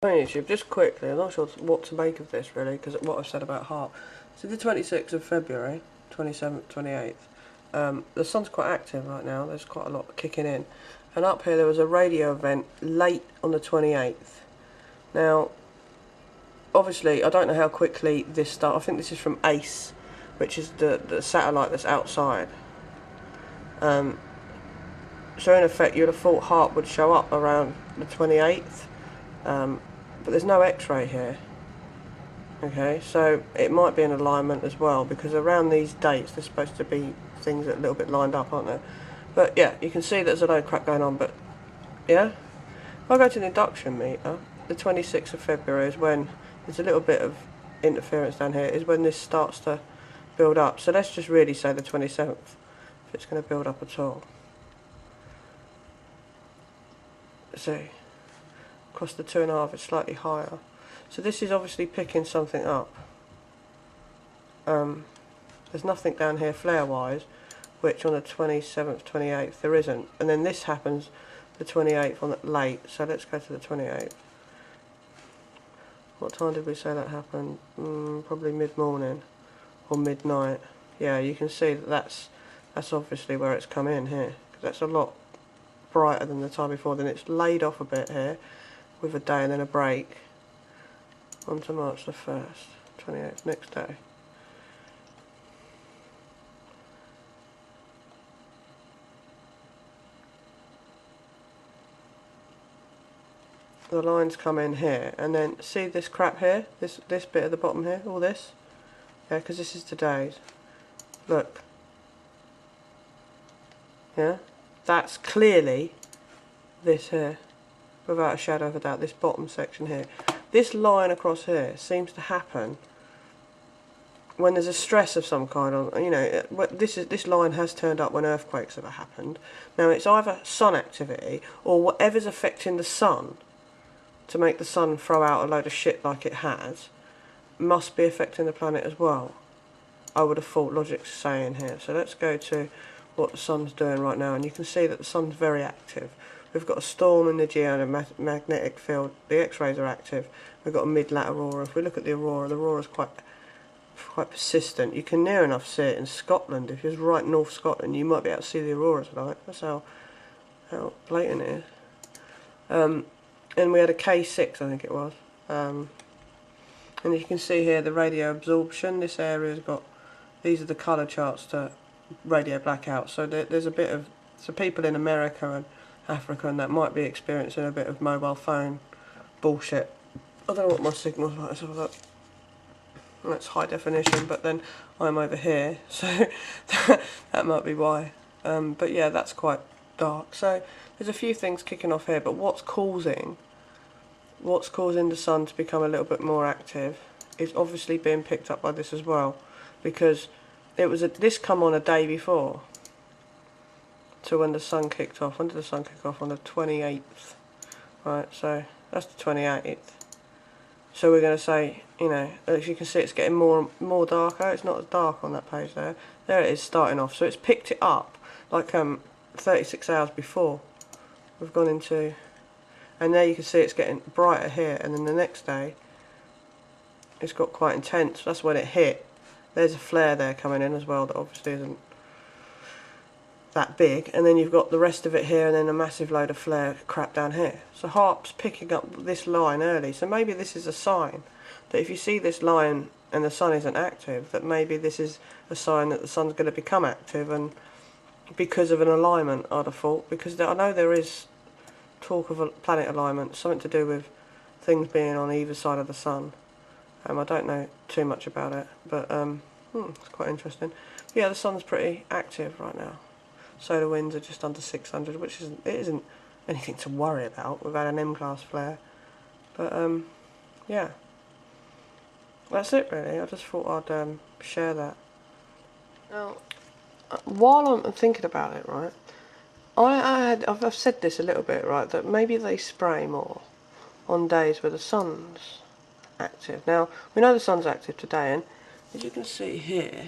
On YouTube, just quickly, I'm not sure what to make of this really, because what I've said about Haarp. So the 26th of February, 27th, 28th, the sun's quite active right now, there's quite a lot kicking in. And up here there was a radio event late on the 28th. Now, obviously, I don't know how quickly this started. I think this is from ACE, which is the satellite that's outside. So in effect, you'd have thought Haarp would show up around the 28th. But there's no X-ray here. Okay, so it might be an alignment as well, because around these dates there's supposed to be things that are a little bit lined up, aren't there? But yeah, you can see there's a load of crap going on. But yeah, if I go to the induction meter, the 26th of February is when there's a little bit of interference down here, is when this starts to build up. So let's just really say the 27th, if it's going to build up at all. See, across the 2.5 it's slightly higher. So this is obviously picking something up. There's nothing down here flare-wise, which on the 27th, 28th there isn't. And then this happens the 28th on the late. So let's go to the 28th. What time did we say that happened? Probably mid-morning or midnight. Yeah, you can see that that's obviously where it's come in here, because that's a lot brighter than the time before. Then it's laid off a bit here with a day and then a break. On to March the 1st, 28th, next day. The lines come in here, and then see this crap here, this bit at the bottom here, all this? Yeah, because this is today's. Look. Yeah? That's clearly this here, without a shadow of a doubt, this bottom section here. This line across here seems to happen when there's a stress of some kind on, you know, this line has turned up when earthquakes have happened. Now it's either sun activity or whatever's affecting the sun to make the sun throw out a load of shit like it has must be affecting the planet as well. I would have thought logic's saying here. So let's go to what the sun's doing right now, and you can see that the sun's very active. We've got a storm in the geomagnetic field. The X-rays are active. We've got a mid-lat aurora. If we look at the aurora's quite persistent. You can near enough see it in Scotland. If you're right north Scotland, you might be able to see the aurora tonight. That's how blatant it is. And we had a K6, I think it was. And you can see here the radio absorption. This area's got, these are the colour charts to radio blackout. So there's a bit of, so people in America and Africa and that might be experiencing a bit of mobile phone bullshit. I don't know what my signal's like, let's have a look. That's high definition, but then I'm over here, so that might be why. But yeah, that's quite dark. So there's a few things kicking off here, but what's causing the sun to become a little bit more active is obviously being picked up by this as well, because it was this come on a day before to when the sun kicked off. When did the sun kick off? On the 28th, right? So that's the 28th. So we're going to say, you know, as you can see, it's getting more darker. It's not as dark on that page there. There it is starting off. So it's picked it up like 36 hours before. We've gone into, and there you can see it's getting brighter here, and then the next day it's got quite intense. That's when it hit. There's a flare there coming in as well that obviously isn't that big, and then you've got the rest of it here, and then a massive load of flare crap down here. So Haarp's picking up this line early, so maybe this is a sign that if you see this line and the sun isn't active, that maybe this is a sign that the sun's going to become active, and because of an alignment, I'd have thought, because I know there is talk of a planet alignment, something to do with things being on either side of the sun. I don't know too much about it, but it's quite interesting. Yeah, the sun's pretty active right now. Solar winds are just under 600, which isn't anything to worry about. We've had an M-class flare, but yeah, that's it really. I just thought I'd share that. Now, while I'm thinking about it, right, I've said this a little bit, right, that maybe they spray more on days where the sun's active. Now, we know the sun's active today, and as you can see here,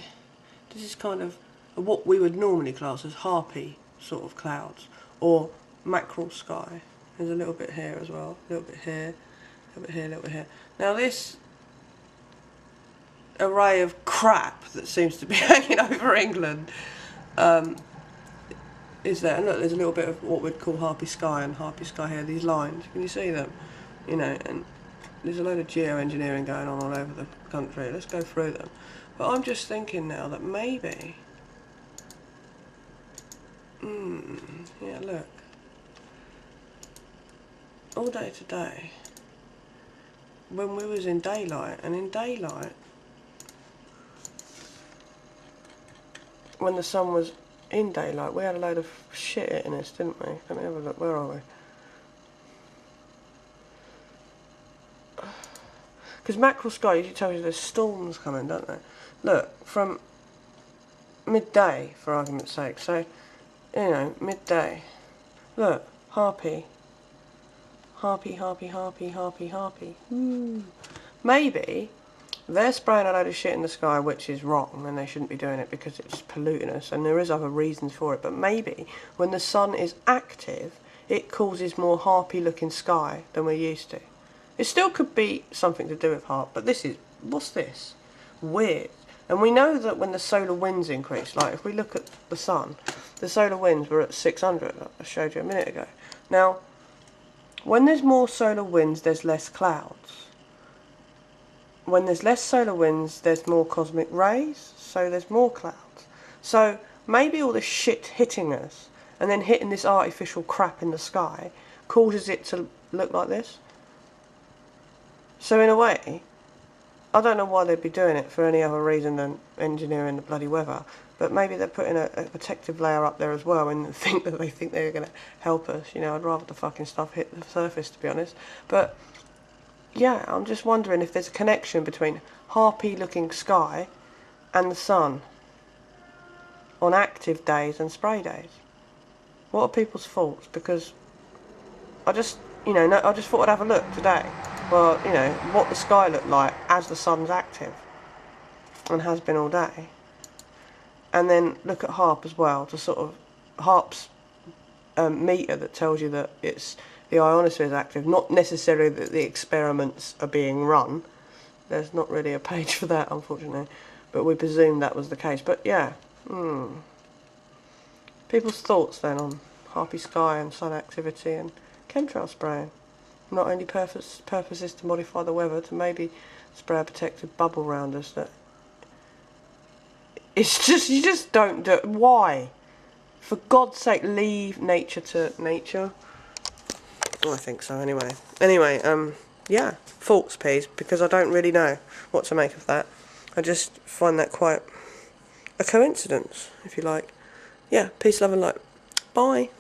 this is kind of what we would normally class as harpy sort of clouds, or mackerel sky. There's a little bit here as well, a little bit here, A little bit here, a little bit here. Now this array of crap that seems to be hanging over England is there. And look, there's a little bit of what we'd call harpy sky and harpy sky here, these lines. Can you see them? You know, and there's a load of geoengineering going on all over the country. Let's go through them. But I'm just thinking now that maybe... yeah, look. All day today, when we was in daylight, and in daylight, when the sun was in daylight, we had a load of shit hitting us, didn't we? Let me have a look. Where are we? Because mackerel sky usually tells you there's storms coming, don't they? Look, from midday, for argument's sake. So, you know, midday. Look, harpy. Harpy, harpy, harpy, harpy, harpy. Maybe they're spraying a load of shit in the sky, which is wrong, and they shouldn't be doing it because it's polluting us, and there is other reasons for it. But maybe when the sun is active, it causes more harpy-looking sky than we're used to. It still could be something to do with Haarp, but this is... what's this? Weird. And we know that when the solar winds increase, like if we look at the sun, the solar winds were at 600, I showed you a minute ago. Now, when there's more solar winds, there's less clouds. When there's less solar winds, there's more cosmic rays, so there's more clouds. So maybe all this shit hitting us, and then hitting this artificial crap in the sky, causes it to look like this. So in a way, I don't know why they'd be doing it for any other reason than engineering the bloody weather, but maybe they're putting a protective layer up there as well and they think they're going to help us. You know, I'd rather the fucking stuff hit the surface, to be honest. But yeah, I'm just wondering if there's a connection between harpy-looking sky and the sun on active days and spray days. What are people's thoughts? Because I just thought I'd have a look today. Well, you know, what the sky looked like as the sun's active, and has been all day. And then look at Haarp as well, to sort of, Haarp's meter that tells you that it's the ionosphere is active, not necessarily that the experiments are being run. There's not really a page for that, unfortunately, but we presume that was the case. But yeah, people's thoughts then on harpy sky and sun activity and chemtrail spraying. Not only purpose is to modify the weather, to maybe spray a protective bubble round us. That it's just, you just don't do it. Why? For God's sake, leave nature to nature. I think so, anyway. Anyway, yeah, thoughts, please, because I don't really know what to make of that. I just find that quite a coincidence, if you like. Yeah, peace, love and light. Bye.